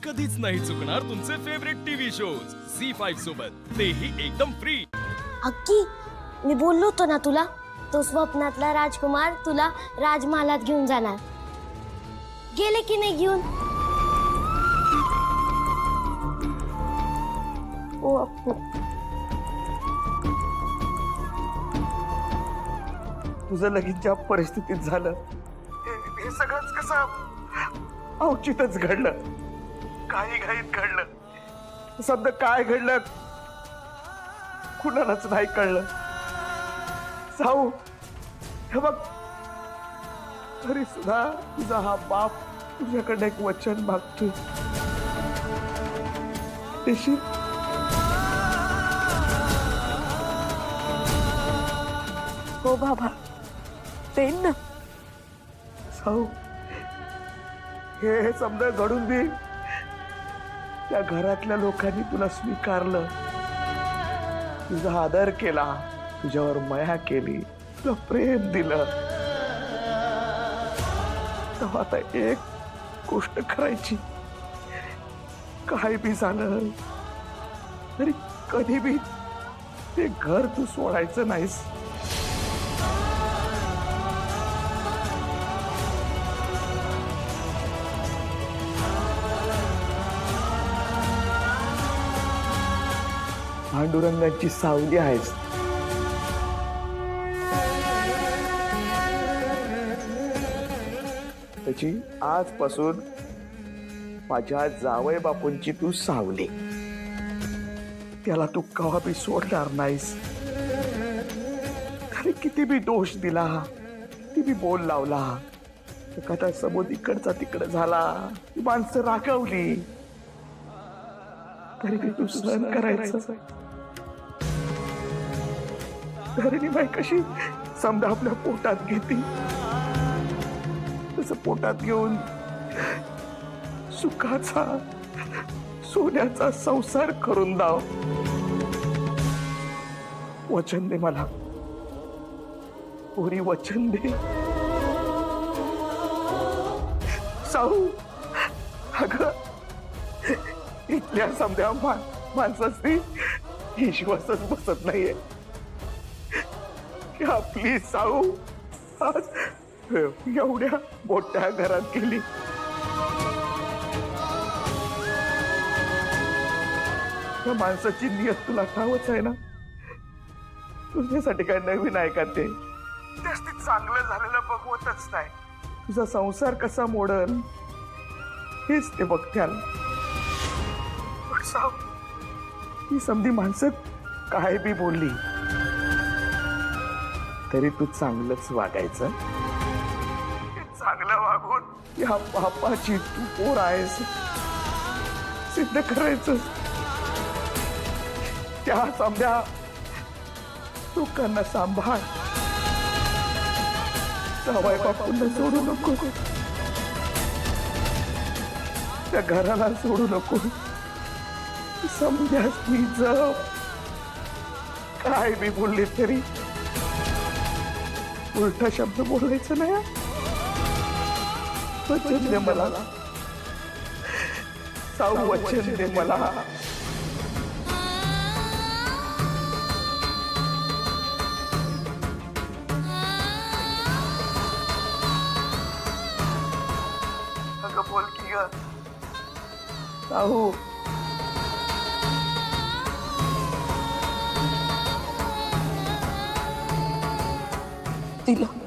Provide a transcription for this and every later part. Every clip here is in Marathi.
कधीच नाही चुकणार तुमचे फेवरेट टीव्ही शोज झी5 सोबत, तेही एकदम फ्री। अक्की, मी बोललो होतो ना तुला, तो स्वप्नातला राजकुमार तुला राजमहालात घेऊन जाणार। गेले की नाही घेऊन? ओ अक्कू, तुझं लगीन ज्या परिस्थितीत झालं हे सगळंच कसं औचितच घडलं, काही घाईत घडलं। सध्या काय घडलं कुणालाच नाही कळलं। जाऊ हे बघ, तरी सुद्धा तुझा हा बाप तुझ्याकडे एक वचन मागतोय। देशील? हो बाबा, देईन ना। जाऊ हे समजा घडून दे। त्या घरातल्या लोकांनी तुला स्वीकारलं, तुझा आदर केला, तुझ्यावर माया केली, तुला प्रेम दिलं। तेव्हा आता एक गोष्ट करायची, काय बी झालं तरी कधी बी ते घर तू सोडायचं नाहीस। पांडुरंगाची सावली आहेस। त्याची आजपासून माझ्या जावई बापूंची तू सावली। त्याला तू कवा बी सोडणार नाहीस। त्याने किती बी दोष दिला, किती बी बोल लावला, एखादा सबोध इकडचा तिकडे झाला, ती माणसं रागवली, तरी बी तू सहन करायचं। धरणी बाई कशी समजा आपल्या पोटात घेते, तसं पोटात घेऊन सुखाचा सोन्याचा संसार करून दाव। वचन दे मला पोरी, वचन दे। साऊ अगं, इथल्या समजा माणसाची विश्वासच बसत नाहीये। प्लीज साऊ, आज एवढ्या मोठ्या घरात गेली, त्या माणसाची नियत तुला ठावच आहे ना। तुझ्यासाठी काय नवीन आहे का ते? जास्तीत चांगलं झालेलं बघवतच नाही, तुझा संसार कसा मोडल हेच ते बघत्याल। पण साऊ, ही समधी माणसं काय बी बोलली तरी तू चांगलंच वागायचं। चांगलं वागून या बापाची तू पोर आहेस सिद्ध करायचं। त्या समध्या लोकांना सांभाळ, जावई बापूंना सोडू नको, त्या घराला सोडू नको। समध्यास मी जप काय बी बोलली तरी उलटा शब्द बोलायचं नाही। वचन दे मला साऊ, वचन दे मला। अगं बोल की ग साऊ। दिलं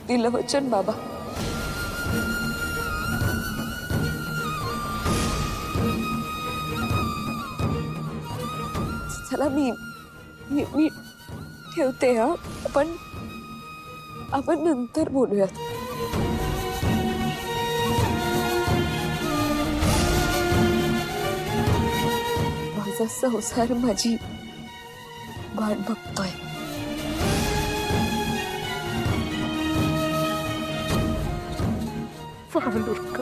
दिलं वचन बाबा। चला मी मी मी ठेवते हा, आपण नंतर बोलूयात। माझा संसार माझी वाट बघतोय। पांडुरंग,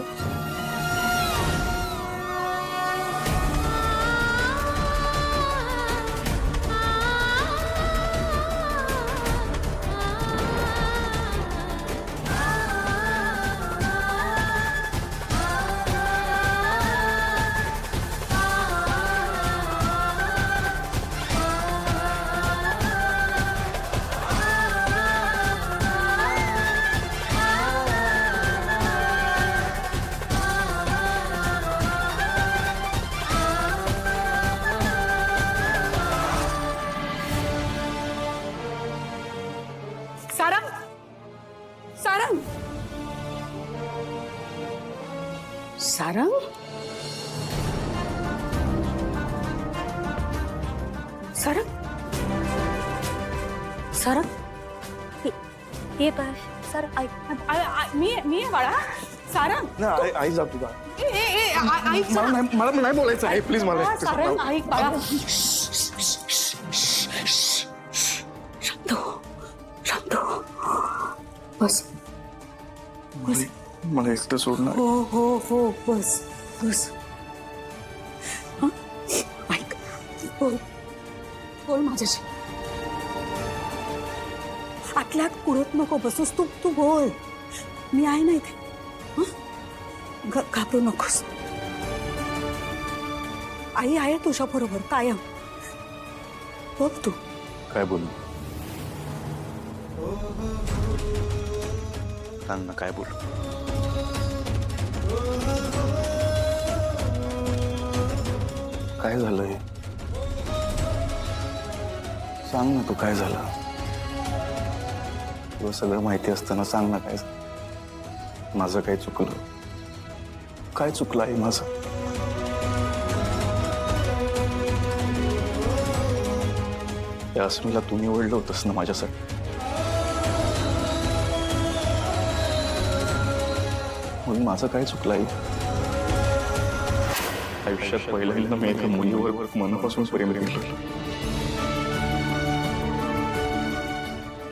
सारंग सारंग सारंग सारंग ये बघ सर ऐक मी आहे बाळा सारंग आई जा तुझा ऐक मला नाही बोलायचं आहे प्लीज मला एकटं सारंग सांग. ऐक बाळा शांत हो बस मला एकटं सोडणार हो बस बस हं? ऐक बोल माझ्याशी आतल्यात कुडत नको बसूस तू बोल मी आहे ना इथे हं? घाबरू नकोस आई आहे तुझ्या बरोबर कायम बघ तू काय बोलू सांग ना काय बोलू काय झालं हे सांग ना तू काय झालं तुला सगळं माहिती असताना सांग ना काय माझं काय चुकलं काय चुकलं आहे माझं त्या अस्मीला तू निवडलं होतंस ना माझ्यासाठी म्हणून माझं काय चुकलं आहे आयुष्यात पहिल्यांदा मी एका मुलीवर मनापासून प्रेम केलं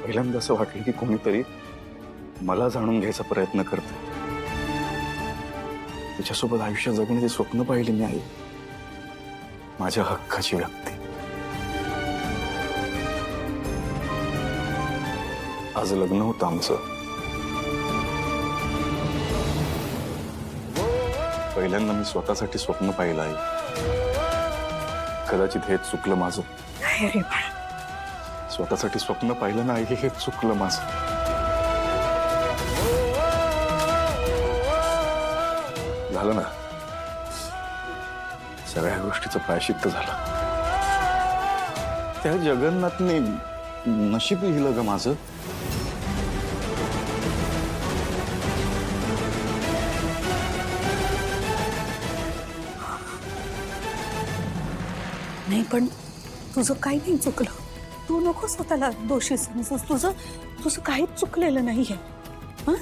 पहिल्यांदा असं वाटलं की कोणीतरी मला जाणून घ्यायचा प्रयत्न करते तिच्यासोबत आयुष्य जगण्याचे स्वप्न पाहिले मी आहे माझ्या हक्काची व्यक्ती आज लग्न होतं आमचं पहिल्यांदा मी स्वतःसाठी स्वप्न पाहिलं आहे कदाचित हेच चुकलं माझं अरे बाळा स्वतःसाठी स्वप्न पाहिलं नाही हेच चुकलं माझं झालं ना सगळ्या गोष्टीचं प्रायश्चित्त झालं त्या जगन्नाथने नशीब लिहिलं ग माझं नाही पण तुझं काही नाही चुकलं तू नको स्वतःला दोषी समजूस तुझं काहीच चुकलेलं नाहीये हं?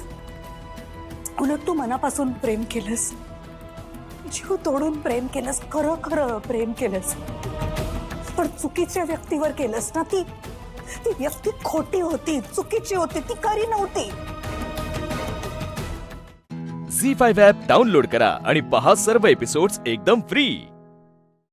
उलट तू मनापासून प्रेम केलंस जीव तोडून प्रेम केलंस खरं खरं प्रेम केलंस पण चुकीच्या व्यक्तीवर केलंस ना ती व्यक्ती खोटी होती चुकीची होती ती खरी नव्हती झी5 ॲप डाउनलोड करा आणि पहा सर्व एपिसोड्स एकदम फ्री.